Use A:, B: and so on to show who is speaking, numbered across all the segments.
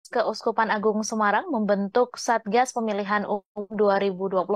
A: Keuskupan Agung Semarang membentuk Satgas Pemilihan Umum 2024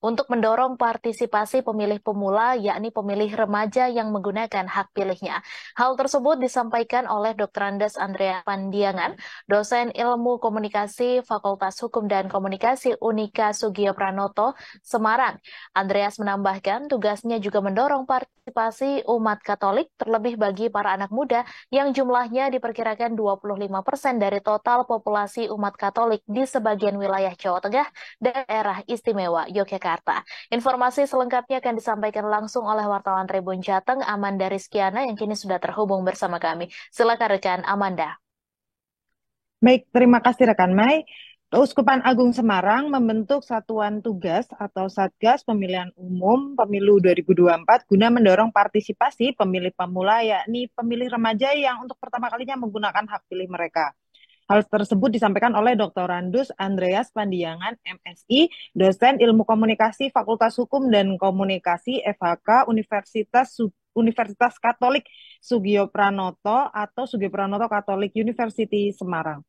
A: untuk mendorong partisipasi pemilih pemula, yakni pemilih remaja yang menggunakan hak pilihnya. Hal tersebut disampaikan oleh Dr. Andes Andrea Pandiangan, dosen Ilmu Komunikasi Fakultas Hukum dan Komunikasi Unika Sugio Pranoto, Semarang. Andreas menambahkan tugasnya juga mendorong partisipasi umat Katolik, terlebih bagi para anak muda yang jumlahnya diperkirakan 25% dari total populasi umat Katolik di sebagian wilayah Jawa Tengah dan daerah istimewa Yogyakarta. Informasi selengkapnya akan disampaikan langsung oleh wartawan Tribun Jateng, Amanda Rizkiana, yang kini sudah terhubung bersama kami. Silakan rekan Amanda.
B: Baik, terima kasih rekan Mai. Keuskupan Agung Semarang membentuk Satuan Tugas atau Satgas Pemilihan Umum Pemilu 2024 guna mendorong partisipasi pemilih pemula, yakni pemilih remaja yang untuk pertama kalinya menggunakan hak pilih mereka. Hal tersebut disampaikan oleh Dr. Randus Andreas Pandiangan, MSI, dosen Ilmu Komunikasi Fakultas Hukum dan Komunikasi FHK Universitas Katolik Sugio Pranoto atau Sugio Pranoto Catholic University Semarang.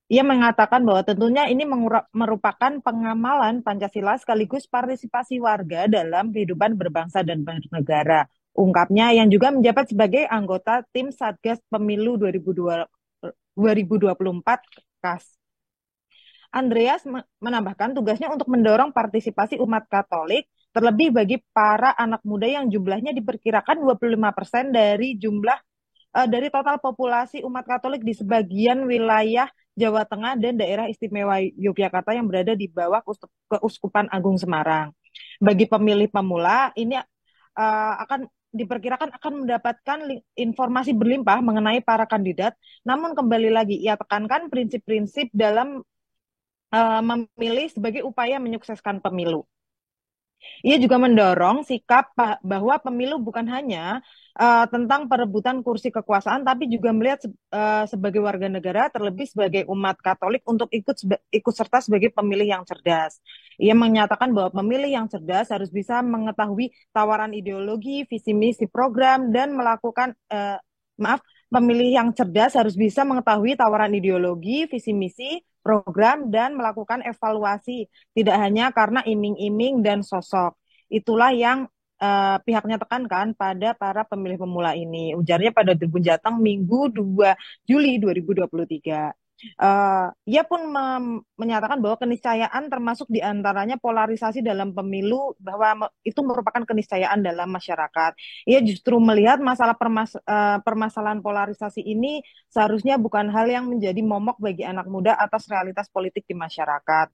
B: Ia mengatakan bahwa tentunya ini merupakan pengamalan Pancasila sekaligus partisipasi warga dalam kehidupan berbangsa dan bernegara. Ungkapnya yang juga menjabat sebagai anggota tim Satgas Pemilu 2024 KAS. Andreas menambahkan tugasnya untuk mendorong partisipasi umat Katolik, terlebih bagi para anak muda yang jumlahnya diperkirakan 25% dari total populasi umat Katolik di sebagian wilayah Jawa Tengah dan daerah istimewa Yogyakarta yang berada di bawah Keuskupan Agung Semarang. Bagi pemilih pemula, ini akan diperkirakan akan mendapatkan informasi berlimpah mengenai para kandidat. Namun kembali lagi, ia tekankan prinsip-prinsip dalam memilih sebagai upaya menyukseskan pemilu. Ia juga mendorong sikap bahwa pemilu bukan hanya tentang perebutan kursi kekuasaan, tapi juga melihat sebagai warga negara, terlebih sebagai umat Katolik untuk ikut serta sebagai pemilih yang cerdas. Ia menyatakan bahwa pemilih yang cerdas harus bisa mengetahui tawaran ideologi, visi misi program, dan pemilih yang cerdas harus bisa mengetahui tawaran ideologi, visi misi program, dan melakukan evaluasi tidak hanya karena iming-iming dan sosok. Itulah yang pihaknya tekankan pada para pemilih pemula ini. Ujarnya pada Tribun Jateng Minggu 2 Juli 2023. Ia pun menyatakan bahwa keniscayaan termasuk diantaranya polarisasi dalam pemilu, bahwa itu merupakan keniscayaan dalam masyarakat. Ia justru melihat permasalahan polarisasi ini seharusnya bukan hal yang menjadi momok bagi anak muda atas realitas politik di masyarakat.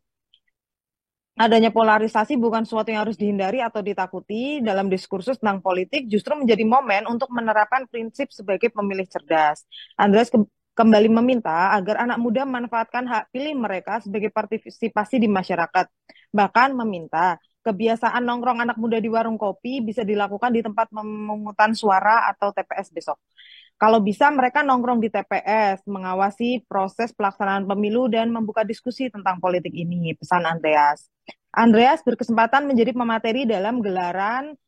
B: Adanya polarisasi bukan sesuatu yang harus dihindari atau ditakuti dalam diskursus tentang politik, justru menjadi momen untuk menerapkan prinsip sebagai pemilih cerdas. Andreas kembali meminta agar anak muda memanfaatkan hak pilih mereka sebagai partisipasi di masyarakat. Bahkan meminta kebiasaan nongkrong anak muda di warung kopi bisa dilakukan di tempat pemungutan suara atau TPS besok. Kalau bisa mereka nongkrong di TPS, mengawasi proses pelaksanaan pemilu dan membuka diskusi tentang politik ini, pesan Andreas. Andreas berkesempatan menjadi pemateri dalam gelaran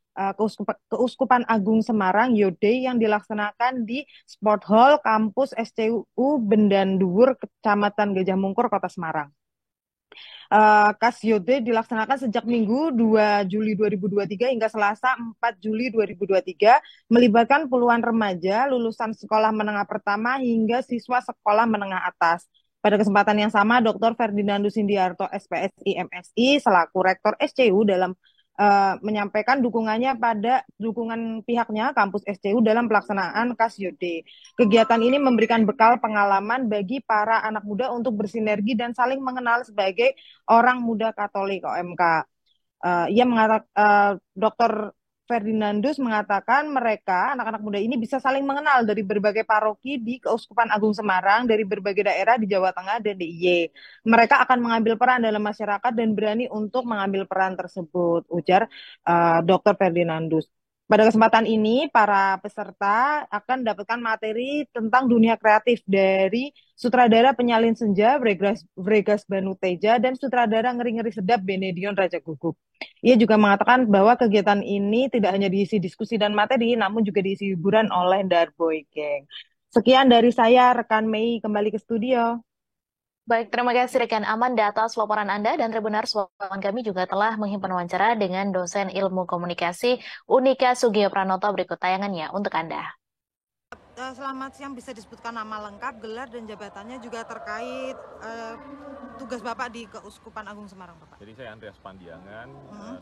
B: Keuskupan Agung Semarang Yode yang dilaksanakan di Sport Hall Kampus SCU Bendanduwur, Kecamatan Gajah Mungkur, Kota Semarang. Kasyode dilaksanakan sejak Minggu 2 Juli 2023 hingga Selasa 4 Juli 2023, melibatkan puluhan remaja lulusan sekolah menengah pertama hingga siswa sekolah menengah atas. Pada kesempatan yang sama, Dr. Ferdinandus Indiarto, SPSI, MSI, selaku Rektor SCU menyampaikan dukungan pihaknya kampus SCU dalam pelaksanaan Kasyode. Kegiatan ini memberikan bekal pengalaman bagi para anak muda untuk bersinergi dan saling mengenal sebagai orang muda Katolik OMK. Dr. Ferdinandus mengatakan mereka, anak-anak muda ini bisa saling mengenal dari berbagai paroki di Keuskupan Agung Semarang, dari berbagai daerah di Jawa Tengah dan DIY. Mereka akan mengambil peran dalam masyarakat dan berani untuk mengambil peran tersebut, ujar Dr. Ferdinandus. Pada kesempatan ini, para peserta akan mendapatkan materi tentang dunia kreatif dari sutradara Penyalin Senja, Vregas Banuteja, dan sutradara Ngeri-Ngeri Sedap, Benedion Raja Guguk. Ia juga mengatakan bahwa kegiatan ini tidak hanya diisi diskusi dan materi, namun juga diisi hiburan oleh Darboy Gang. Sekian dari saya, rekan Mei, kembali ke studio.
A: Baik, terima kasih rekan Amanda atas laporan Anda dan Tribunars wartawan kami juga telah menghimpun wawancara dengan dosen ilmu komunikasi Unika Sugio Pranoto berikut tayangannya untuk Anda.
B: Selamat siang, bisa disebutkan nama lengkap, gelar dan jabatannya juga terkait tugas Bapak di Keuskupan Agung Semarang, Bapak.
C: Jadi saya Andreas Pandiangan,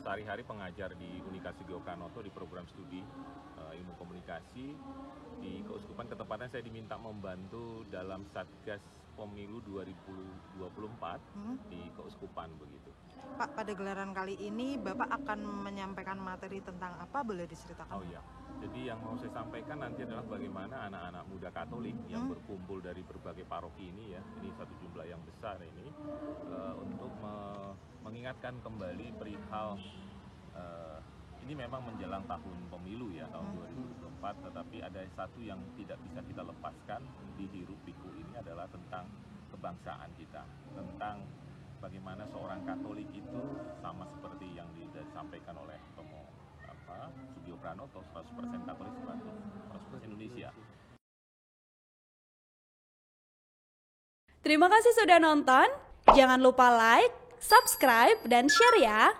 C: sehari-hari pengajar di Unika Sugio Pranoto di program studi ilmu komunikasi di Keuskupan. Ketepatan saya diminta membantu dalam Satgas Pemilu 2024 di Keuskupan begitu.
B: Pak, pada gelaran kali ini Bapak akan menyampaikan materi tentang apa, boleh diceritakan?
C: Oh iya, jadi yang mau saya sampaikan nanti adalah bagaimana anak-anak muda Katolik yang berkumpul dari berbagai paroki ini ya, ini satu jumlah yang besar ini, untuk mengingatkan kembali perihal ini memang menjelang tahun pemilu ya, tahun 2024, tetapi ada satu yang tidak bisa kita lepaskan di hiruk pikuk ini adalah tentang kebangsaan kita, tentang bagaimana seorang Katolik itu sama seperti yang disampaikan oleh Romo Sugio Pranoto, 100% Katolik, 100% Indonesia.
D: Terima kasih sudah nonton. Jangan lupa like, subscribe, dan share ya.